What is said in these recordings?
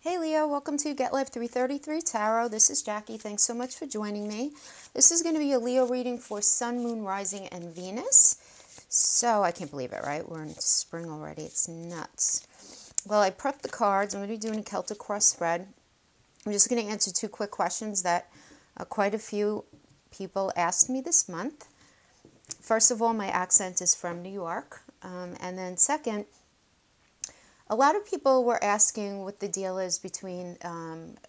Hey Leo, welcome to Get Life 333 Tarot. This is Jackie. Thanks so much for joining me. This is going to be a Leo reading for Sun, Moon, Rising, and Venus. So, I can't believe it, right? We're in spring already. It's nuts. Well, I prepped the cards. I'm going to be doing a Celtic cross spread. I'm just going to answer two quick questions that quite a few people asked me this month. First of all, my accent is from New York. And then second, a lot of people were asking what the deal is between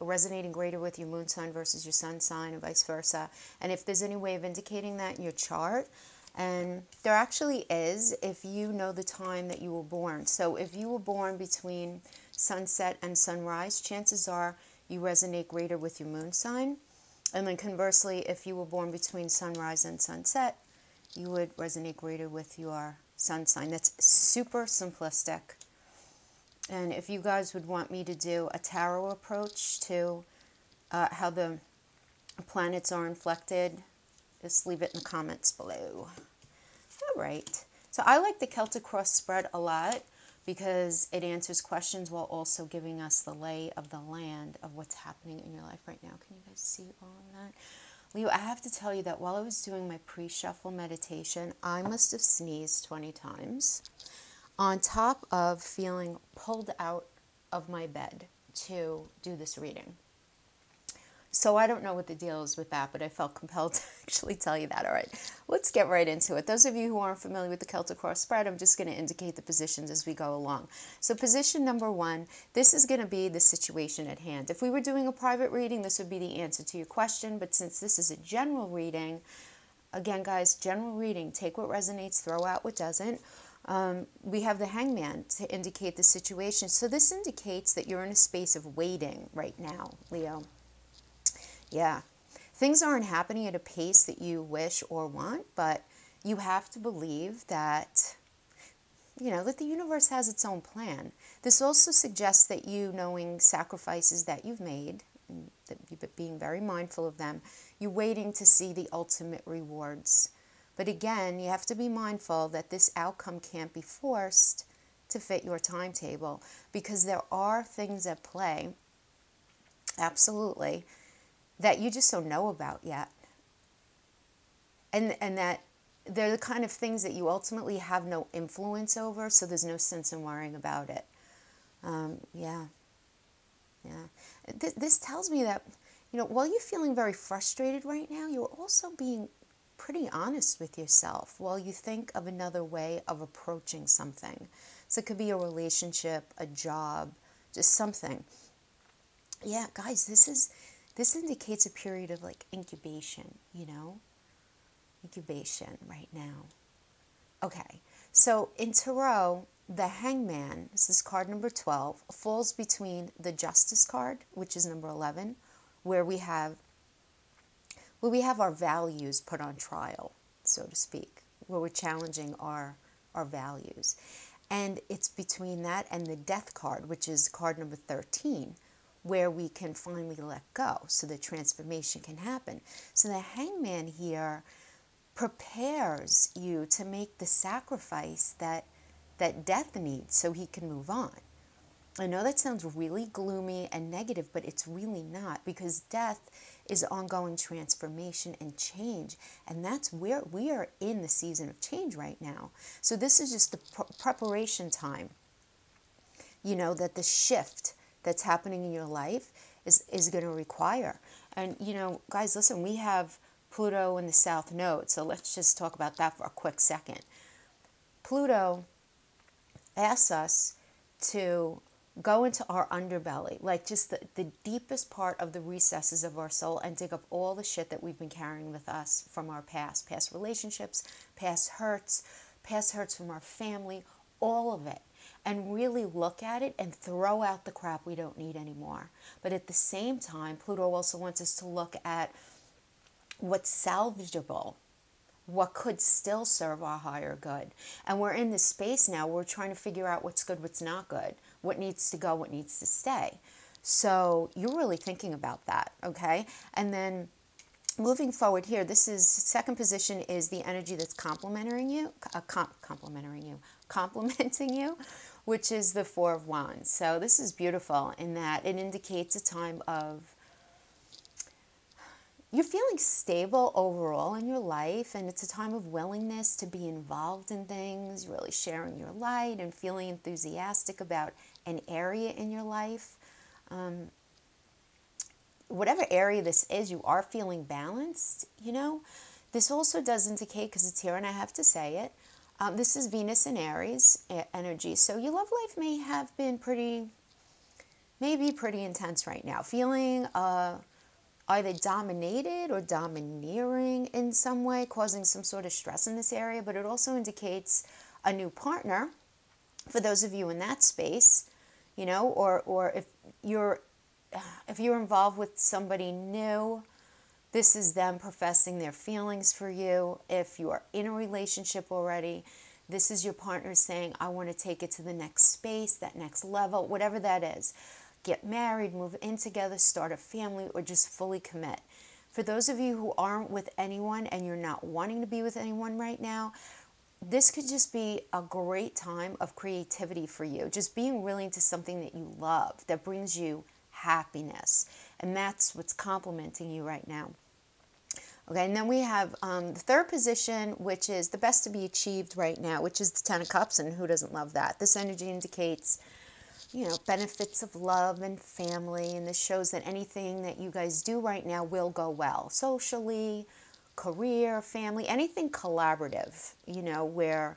resonating greater with your moon sign versus your sun sign and vice versa, and if there's any way of indicating that in your chart. And there actually is, if you know the time that you were born. So if you were born between sunset and sunrise, chances are you resonate greater with your moon sign. And then conversely, if you were born between sunrise and sunset, you would resonate greater with your sun sign. That's super simplistic. And if you guys would want me to do a tarot approach to how the planets are inflected, just leave it in the comments below. All right. So I like the Celtic cross spread a lot because it answers questions while also giving us the lay of the land of what's happening in your life right now. Can you guys see all of that? Leo, I have to tell you that while I was doing my pre-shuffle meditation, I must have sneezed 20 times. On top of feeling pulled out of my bed to do this reading. So I don't know what the deal is with that, but I felt compelled to actually tell you that. All right, let's get right into it. Those of you who aren't familiar with the Celtic cross spread, I'm just going to indicate the positions as we go along. So position number one, this is going to be the situation at hand. If we were doing a private reading, this would be the answer to your question, but since this is a general reading, again, guys, general reading, take what resonates, throw out what doesn't. We have the Hangman to indicate the situation. So this indicates that you're in a space of waiting right now, Leo. Yeah. Things aren't happening at a pace that you wish or want, but you have to believe that, that the universe has its own plan. This also suggests that you, knowing sacrifices that you've made, and that you've being very mindful of them, you're waiting to see the ultimate rewards. But again, you have to be mindful that this outcome can't be forced to fit your timetable because there are things at play, absolutely, that you just don't know about yet. And that they're the kind of things that you ultimately have no influence over, so there's no sense in worrying about it. Yeah. This tells me that, while you're feeling very frustrated right now, you're also being pretty honest with yourself while you think of another way of approaching something. So it could be a relationship, a job, just something. Yeah, guys, this indicates a period of like incubation, incubation right now. Okay, so in Tarot, the Hangman, this is card number 12, falls between the Justice card, which is number 11, where we have our values put on trial, so to speak, where we're challenging our values. And it's between that and the Death card, which is card number 13, where we can finally let go so the transformation can happen. So the Hangman here prepares you to make the sacrifice that Death needs so he can move on. I know that sounds really gloomy and negative, but it's really not, because death is ongoing transformation and change, and that's where we are in the season of change right now. So this is just the preparation time, that the shift that's happening in your life is going to require. And, guys, listen, we have Pluto in the South Node, so let's just talk about that for a quick second. Pluto asks us to go into our underbelly, like just the deepest part of the recesses of our soul, and dig up all the shit that we've been carrying with us from our past relationships, past hurts from our family, all of it, and really look at it and throw out the crap we don't need anymore. But at the same time, Pluto also wants us to look at what's salvageable, what could still serve our higher good. And we're in this space now, we're trying to figure out what's good, what's not good, what needs to go, what needs to stay. So you're really thinking about that, okay? And then moving forward here, this is, second position is the energy that's complimenting you, which is the Four of Wands. So this is beautiful in that it indicates a time of you're feeling stable overall in your life, and it's a time of willingness to be involved in things, really sharing your light and feeling enthusiastic about an area in your life. Whatever area this is, you are feeling balanced, you know. This also does indicate, because it's here and I have to say it, this is Venus in Aries energy. So your love life may have been maybe pretty intense right now. Feeling either dominated or domineering in some way, causing some sort of stress in this area. But it also indicates a new partner for those of you in that space, you know, or if you're involved with somebody new, this is them professing their feelings for you. If you are in a relationship already, this is your partner saying, I want to take it to the next space, that next level, whatever that is. Get married, move in together, start a family, or just fully commit. For those of you who aren't with anyone and you're not wanting to be with anyone right now, this could just be a great time of creativity for you. Just being really into something that you love, that brings you happiness. And that's what's complementing you right now. Okay, and then we have the third position, which is the best to be achieved right now, which is the Ten of Cups, and who doesn't love that? This energy indicates, you know, benefits of love and family, and this shows that anything that you guys do right now will go well. Socially, career, family, anything collaborative, you know, where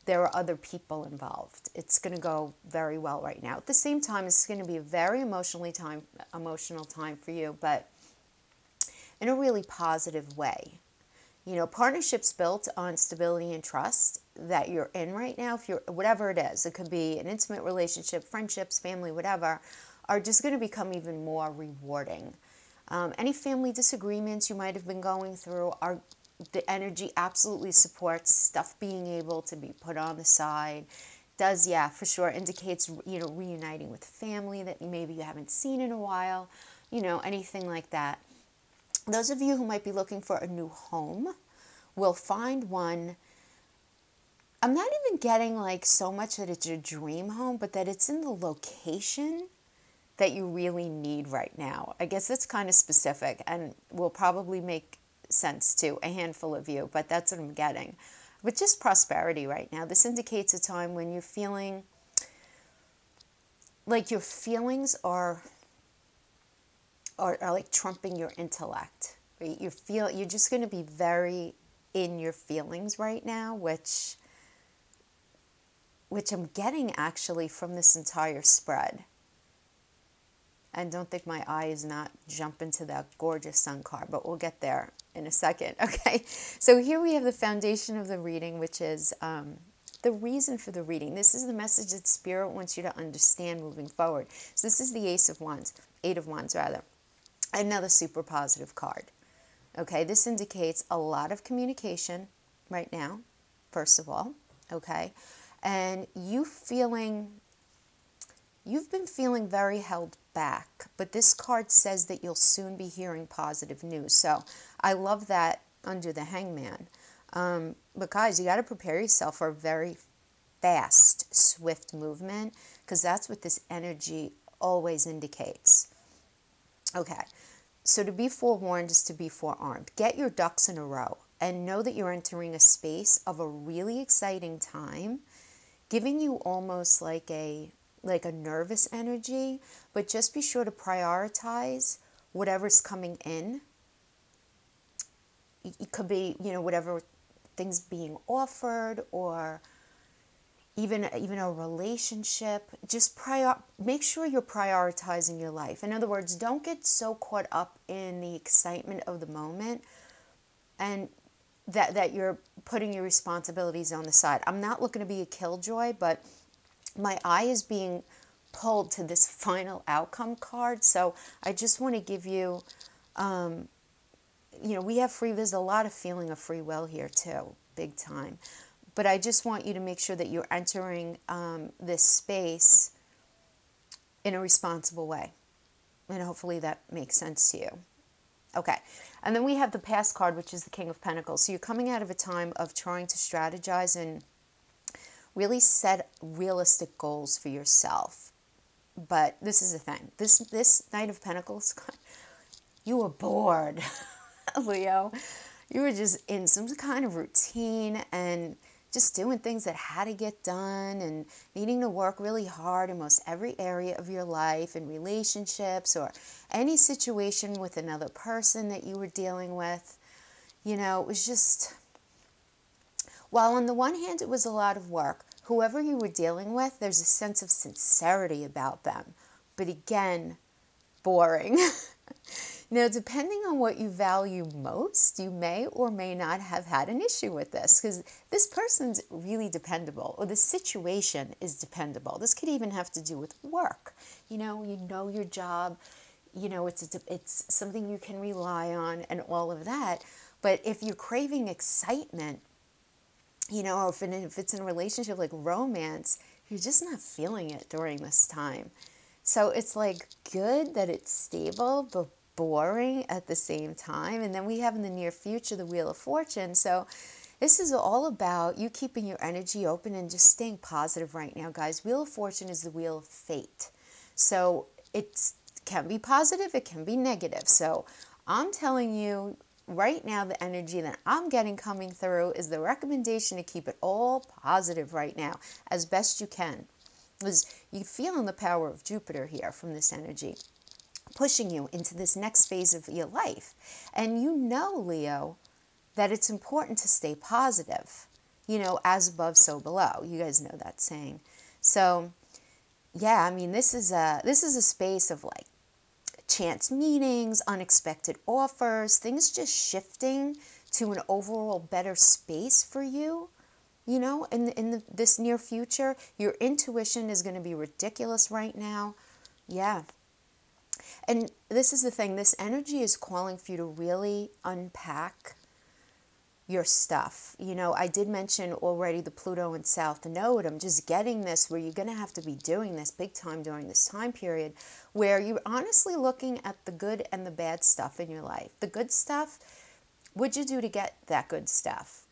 there are other people involved. It's going to go very well right now. At the same time, it's going to be a very emotional time for you, but in a really positive way. You know, partnerships built on stability and trust that you're in right now, if you're, whatever it is, it could be an intimate relationship, friendships, family, whatever, are just going to become even more rewarding. Any family disagreements you might have been going through, the energy absolutely supports stuff being able to be put on the side. Does, yeah, for sure, indicates, you know, reuniting with family that maybe you haven't seen in a while, you know, anything like that. Those of you who might be looking for a new home will find one. I'm not even getting like so much that it's your dream home, but that it's in the location that you really need right now. I guess it's kind of specific and will probably make sense to a handful of you, but that's what I'm getting. But just prosperity right now. This indicates a time when you're feeling like your feelings are like trumping your intellect. Right? You're just going to be very in your feelings right now, which I'm getting actually from this entire spread. And don't think my eye is not jumping to that gorgeous sun card, but we'll get there in a second. Okay, so here we have the foundation of the reading, which is the reason for the reading. This is the message that Spirit wants you to understand moving forward. So this is the Eight of Wands rather. Another super positive card. Okay, this indicates a lot of communication right now, first of all, okay? And you've been feeling very held back, but this card says that you'll soon be hearing positive news. So I love that under the Hangman. But guys, you got to prepare yourself for a very fast, swift movement, because that's what this energy always indicates. Okay, so to be forewarned is to be forearmed. Get your ducks in a row and know that you're entering a space of a really exciting time, giving you almost like a nervous energy, but just be sure to prioritize whatever's coming in. It could be, you know, whatever things being offered, or even a relationship. Just make sure you're prioritizing your life. In other words, don't get so caught up in the excitement of the moment and that you're putting your responsibilities on the side. I'm not looking to be a killjoy, but my eye is being pulled to this final outcome card. So I just want to give you, you know, we have there's a lot of feeling of free will here too, big time. But I just want you to make sure that you're entering this space in a responsible way. And hopefully that makes sense to you. Okay, and then we have the past card, which is the King of Pentacles. So you're coming out of a time of trying to strategize and Really set realistic goals for yourself. But this is the thing. This Knight of Pentacles, you were bored, Leo. You were just in some kind of routine and just doing things that had to get done and needing to work really hard in most every area of your life, in relationships or any situation with another person that you were dealing with. You know, it was just, while on the one hand it was a lot of work, whoever you were dealing with, there's a sense of sincerity about them. But again, boring. Now, depending on what you value most, you may or may not have had an issue with this, because this person's really dependable, or the situation is dependable. This could even have to do with work. You know your job, it's something you can rely on and all of that. But if you're craving excitement, or if it's in a relationship like romance, you're just not feeling it during this time. So it's like good that it's stable, but boring at the same time. And then we have in the near future the Wheel of Fortune. So this is all about you keeping your energy open and just staying positive right now, guys. Wheel of Fortune is the wheel of fate. So it can be positive, it can be negative. So I'm telling you right now, the energy that I'm getting coming through is the recommendation to keep it all positive right now as best you can. Because you're feeling the power of Jupiter here from this energy, pushing you into this next phase of your life. And you know, Leo, that it's important to stay positive. As above, so below. You guys know that saying. So, yeah, I mean, this is a space of like chance meetings, unexpected offers, things just shifting to an overall better space for you. In this near future, your intuition is going to be ridiculous right now. Yeah. And this is the thing, this energy is calling for you to really unpack your stuff. I did mention already the Pluto and South Node. I'm just getting this where you're going to have to be doing this big time during this time period, where you're honestly looking at the good and the bad stuff in your life. The good stuff, what'd you do to get that good stuff?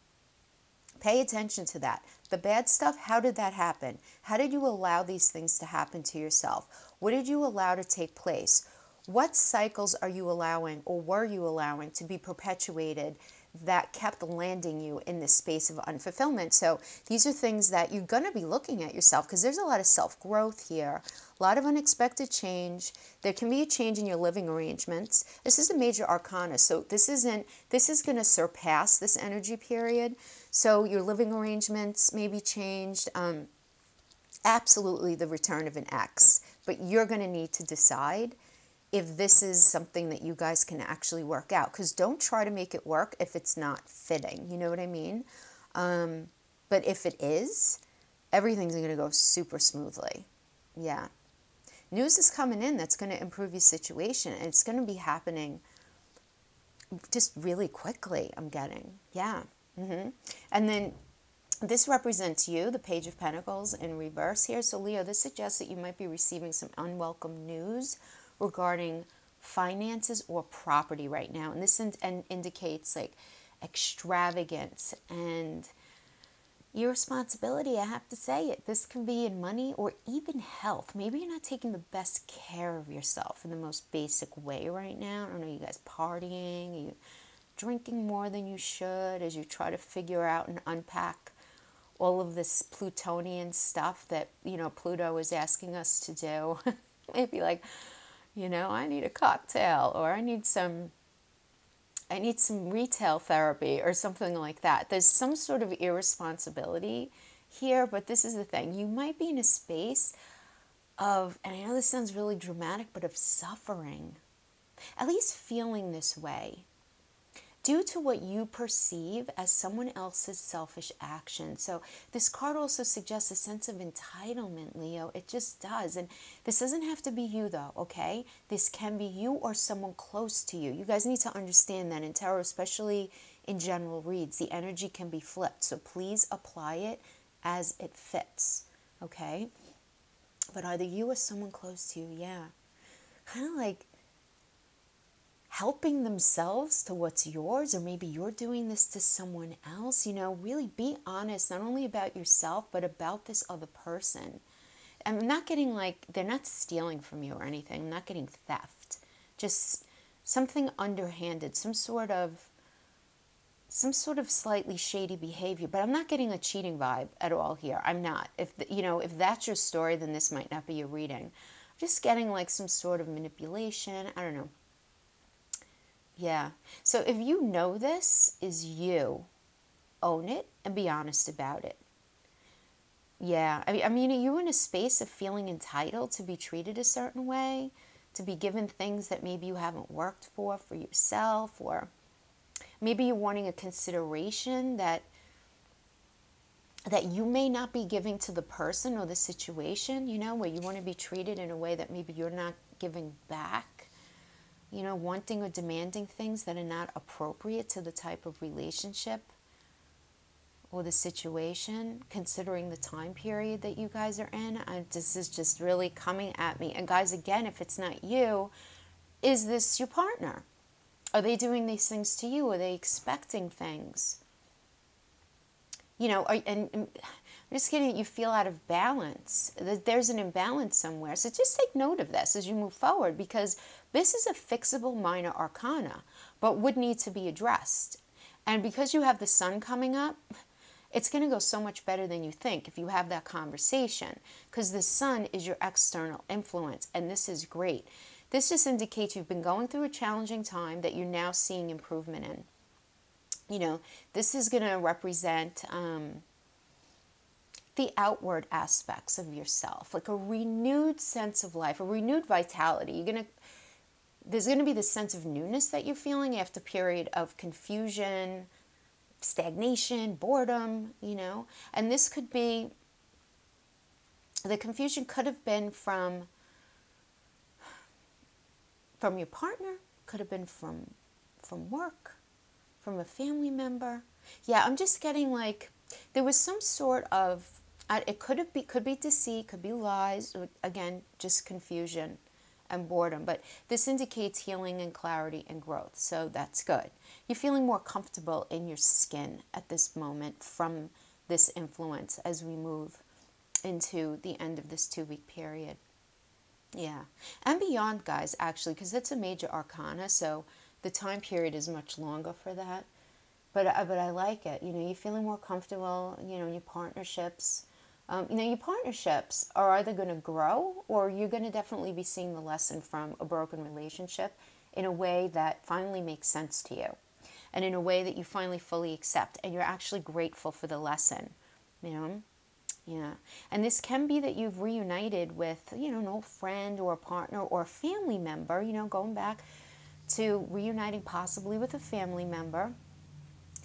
Pay attention to that. The bad stuff, how did that happen? How did you allow these things to happen to yourself? What did you allow to take place? What cycles are you allowing, or were you allowing, to be perpetuated that kept landing you in this space of unfulfillment? So these are things that you're going to be looking at yourself, because there's a lot of self-growth here, a lot of unexpected change. There can be a change in your living arrangements. This is a major arcana, so this is going to surpass this energy period. So your living arrangements may be changed. Absolutely the return of an ex, but you're going to need to decide if this is something that you guys can actually work out, because don't try to make it work if it's not fitting. You know what I mean? But if it is, everything's going to go super smoothly. Yeah. News is coming in that's going to improve your situation, and it's going to be happening just really quickly, I'm getting. Yeah. And then this represents you, the Page of Pentacles in reverse here. So Leo, this suggests that you might be receiving some unwelcome news regarding finances or property right now. And this indicates like extravagance and irresponsibility, I have to say it. This can be in money or even health. Maybe you're not taking the best care of yourself in the most basic way right now. I don't know, you guys partying, are you drinking more than you should as you try to figure out and unpack all of this Plutonian stuff that, Pluto is asking us to do. Maybe like, I need a cocktail, or I need some retail therapy or something like that. There's some sort of irresponsibility here, but this is the thing. You might be in a space of, and I know this sounds really dramatic, but of suffering, at least feeling this way, due to what you perceive as someone else's selfish action. So this card also suggests a sense of entitlement, Leo. It just does. And this doesn't have to be you, though, okay? This can be you or someone close to you. You guys need to understand that in tarot, especially in general reads, the energy can be flipped. So please apply it as it fits, okay? But either you or someone close to you, yeah. Kind of like helping themselves to what's yours, or maybe you're doing this to someone else. You know, really be honest, not only about yourself, but about this other person. I'm not getting like, they're not stealing from you or anything. I'm not getting theft. Just something underhanded, some sort of slightly shady behavior, but I'm not getting a cheating vibe at all here. I'm not. If if that's your story, then this might not be your reading. I'm just getting like some sort of manipulation. I don't know. Yeah. So if you know this is you, own it and be honest about it. Yeah. I mean, are you in a space of feeling entitled to be treated a certain way, to be given things that maybe you haven't worked for yourself, or maybe you're wanting a consideration that you may not be giving to the person or the situation, where you want to be treated in a way that maybe you're not giving back, wanting or demanding things that are not appropriate to the type of relationship or the situation, considering the time period that you guys are in. This is just really coming at me. And guys, again, if it's not you, is this your partner? Are they doing these things to you? Are they expecting things? And I'm just getting you feel out of balance. There's an imbalance somewhere. So just take note of this as you move forward, because this is a fixable minor arcana, but would need to be addressed. And because you have the sun coming up, it's going to go so much better than you think if you have that conversation, because the sun is your external influence, and this is great. This just indicates you've been going through a challenging time that you're now seeing improvement in. This is going to represent the outward aspects of yourself, like a renewed sense of life, a renewed vitality. There's going to be this sense of newness that you're feeling after a period of confusion, stagnation, boredom, and this could be, the confusion could have been from your partner, could have been from work, from a family member. Yeah, I'm just getting like there was some sort of, it could be deceit, could be lies, or again, just confusion and boredom. But this indicates healing and clarity and growth, so that's good. You're feeling more comfortable in your skin at this moment from this influence as we move into the end of this 2-week period. Yeah, and beyond, guys, actually, because that's a major arcana, so the time period is much longer for that. But I like it. You're feeling more comfortable, in your partnerships. Your partnerships are either going to grow, or you're going to definitely be seeing the lesson from a broken relationship in a way that finally makes sense to you, and in a way that you finally fully accept, and you're actually grateful for the lesson, Yeah, and this can be that you've reunited with, an old friend or a partner or a family member, going back to reuniting possibly with a family member,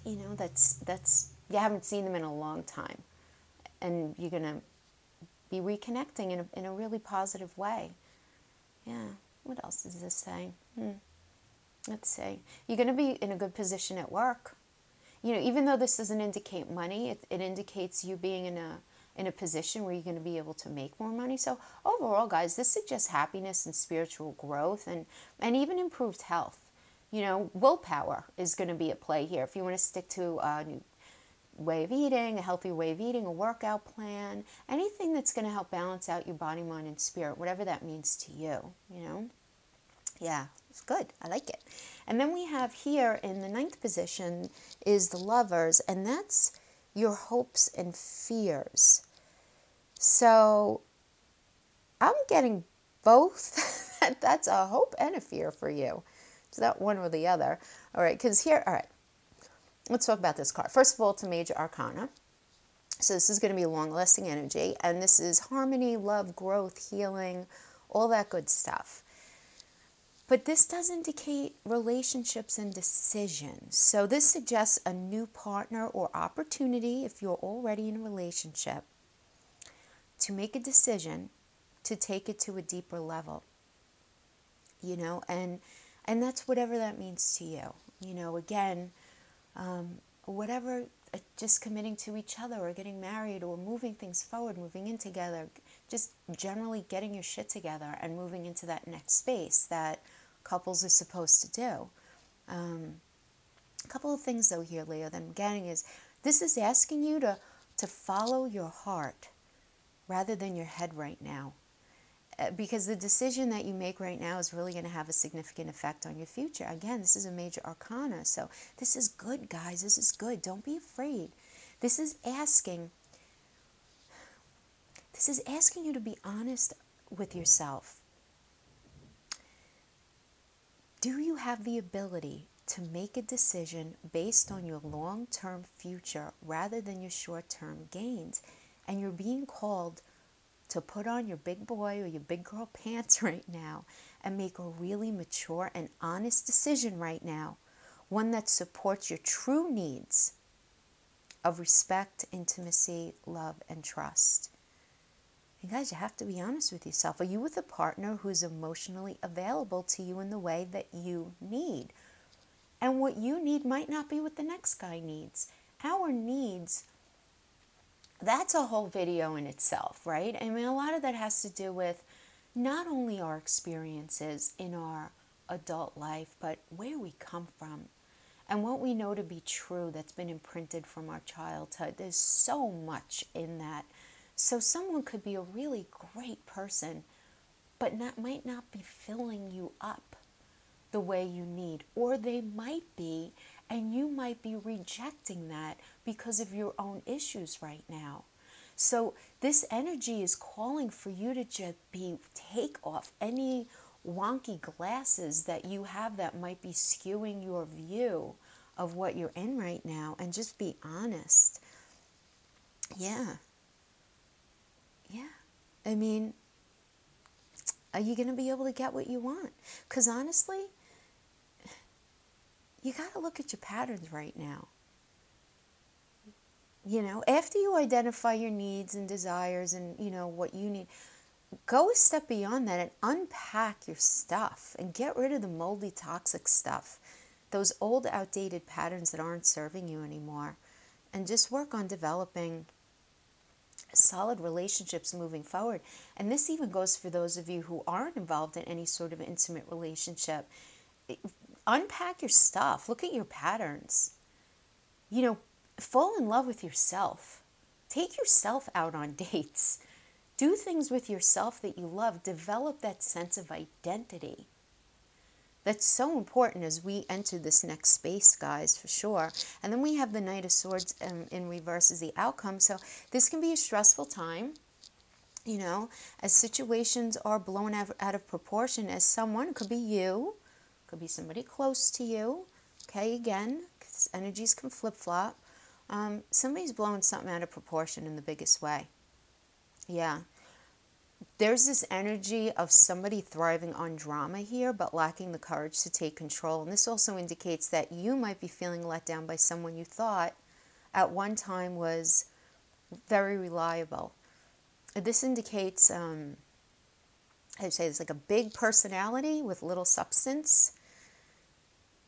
that's you haven't seen them in a long time, and you're going to be reconnecting in a really positive way. Yeah, what else does this say? Let's see. You're going to be in a good position at work. Even though this doesn't indicate money, it indicates you being in a position where you're going to be able to make more money. So overall, guys, this suggests happiness and spiritual growth and even improved health. Willpower is going to be at play here. If you want to stick to a new way of eating, a healthy way of eating, a workout plan, anything that's going to help balance out your body, mind, and spirit, whatever that means to you, Yeah, it's good. I like it. And then we have here in the 9th position is the Lovers, and that's your hopes and fears. So I'm getting both. That's a hope and a fear for you. It's not one or the other. All right, all right, let's talk about this card. First of all, it's a major arcana. So this is going to be a long-lasting energy, and this is harmony, love, growth, healing, all that good stuff. But this does indicate relationships and decisions. So this suggests a new partner or opportunity, if you're already in a relationship, to make a decision to take it to a deeper level. And that's whatever that means to you. Again, whatever, just committing to each other or getting married or moving things forward, moving in together, just generally getting your shit together and moving into that next space that couples are supposed to do. A couple of things, though, here, Leo, that I'm getting is this is asking you to follow your heart rather than your head right now. Because the decision that you make right now is really going to have a significant effect on your future. Again, this is a major arcana, so this is good, guys. This is good. Don't be afraid. This is asking you to be honest with yourself. Do you have the ability to make a decision based on your long-term future rather than your short-term gains? And you're being called to put on your big boy or your big girl pants right now and make a really mature and honest decision right now, one that supports your true needs of respect, intimacy, love, and trust. And guys, you have to be honest with yourself. Are you with a partner who's emotionally available to you in the way that you need? And what you need might not be what the next guy needs. Our needs, that's a whole video in itself, right? I mean, a lot of that has to do with not only our experiences in our adult life, but where we come from and what we know to be true that's been imprinted from our childhood. There's so much in that. So someone could be a really great person, but might not be filling you up the way you need. Or they might be, and you might be rejecting that because of your own issues right now. So this energy is calling for you to just take off any wonky glasses that you have that might be skewing your view of what you're in right now, and just be honest. Yeah. I mean, are you going to be able to get what you want? Because honestly, you got to look at your patterns right now. You know, after you identify your needs and desires and, you know, what you need, go a step beyond that and unpack your stuff and get rid of the moldy, toxic stuff, those old, outdated patterns that aren't serving you anymore, and just work on developing solid relationships moving forward. And this even goes for those of you who aren't involved in any sort of intimate relationship. Unpack your stuff. Look at your patterns. You know, fall in love with yourself. Take yourself out on dates. Do things with yourself that you love. Develop that sense of identity. That's so important as we enter this next space, guys, for sure. And then we have the Knight of Swords in reverse as the outcome. So this can be a stressful time, you know, as situations are blown out of proportion, as someone, it could be you, could be somebody close to you, okay, again, because energies can flip-flop. Somebody's blowing something out of proportion in the biggest way. Yeah. There's this energy of somebody thriving on drama here, but lacking the courage to take control. And this also indicates that you might be feeling let down by someone you thought at one time was very reliable. This indicates, I'd say it's like a big personality with little substance,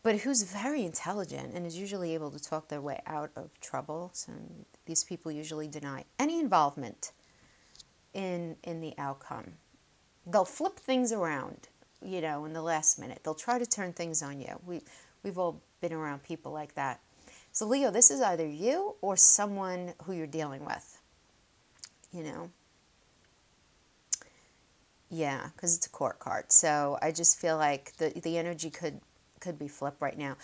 but who's very intelligent and is usually able to talk their way out of trouble. So these people usually deny any involvement in the outcome. They'll flip things around, you know, in the last minute. They'll try to turn things on you. We've all been around people like that. So Leo, this is either you or someone who you're dealing with, you know. Yeah, because it's a court card. So I just feel like the energy could be flipped right now.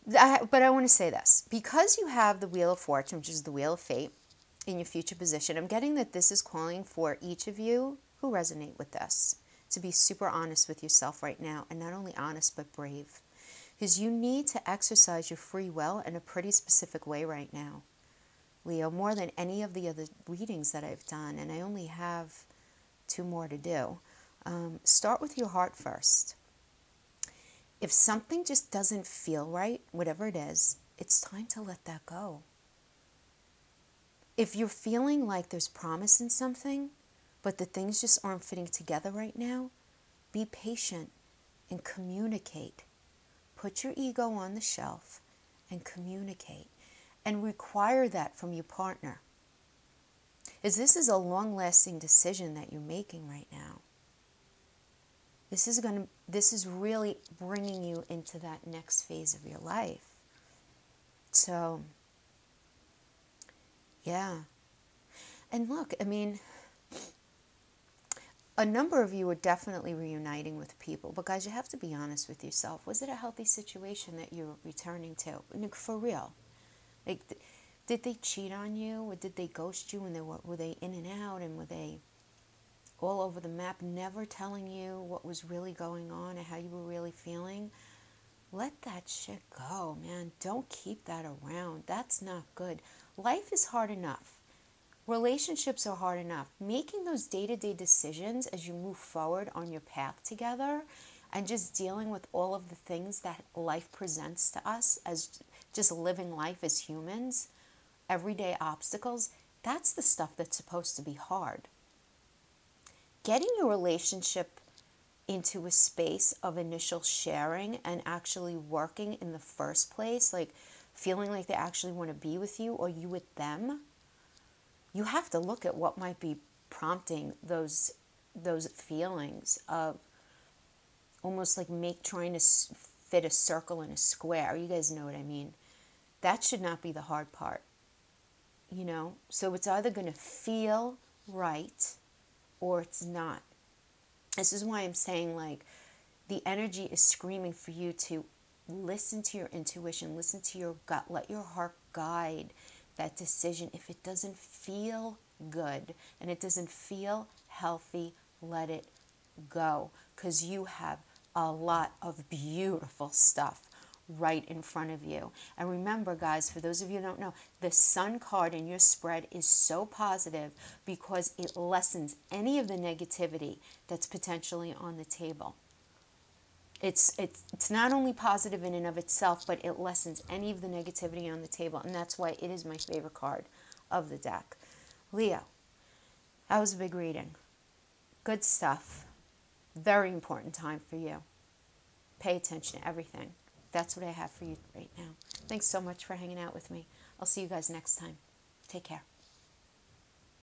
But I want to say this. Because you have the Wheel of Fortune, which is the Wheel of Fate, in your future position, I'm getting that this is calling for each of you who resonate with this to be super honest with yourself right now, and not only honest but brave, because you need to exercise your free will in a pretty specific way right now, Leo, more than any of the other readings that I've done, and I only have 2 more to do. Start with your heart first. If something just doesn't feel right, whatever it is, it's time to let that go. If you're feeling like there's promise in something, but the things just aren't fitting together right now, be patient and communicate. Put your ego on the shelf and communicate. And require that from your partner. As this is a long-lasting decision that you're making right now. This is really bringing you into that next phase of your life. So, yeah. And look, I mean, a number of you are definitely reuniting with people, but guys, you have to be honest with yourself. Was it a healthy situation that you're returning to? For real. Like, did they cheat on you, or did they ghost you, and were they in and out, and were they all over the map, never telling you what was really going on and how you were really feeling? Let that shit go, man. Don't keep that around. That's not good. Life is hard enough. Relationships are hard enough. Making those day-to-day decisions as you move forward on your path together and just dealing with all of the things that life presents to us as just living life as humans, everyday obstacles, that's the stuff that's supposed to be hard. Getting your relationship into a space of initial sharing and actually working in the first place, like feeling like they actually want to be with you or you with them, you have to look at what might be prompting those feelings of almost like trying to fit a circle in a square. You guys know what I mean. That should not be the hard part, you know? So it's either going to feel right or it's not. This is why I'm saying, like, the energy is screaming for you to listen to your intuition, listen to your gut, let your heart guide that decision. If it doesn't feel good and it doesn't feel healthy, let it go, because you have a lot of beautiful stuff right in front of you. And remember, guys, for those of you who don't know, the Sun card in your spread is so positive because it lessens any of the negativity that's potentially on the table. It's not only positive in and of itself, but it lessens any of the negativity on the table, and that's why it is my favorite card of the deck. Leo, that was a big reading. Good stuff. Very important time for you. Pay attention to everything. That's what I have for you right now. Thanks so much for hanging out with me. I'll see you guys next time. Take care.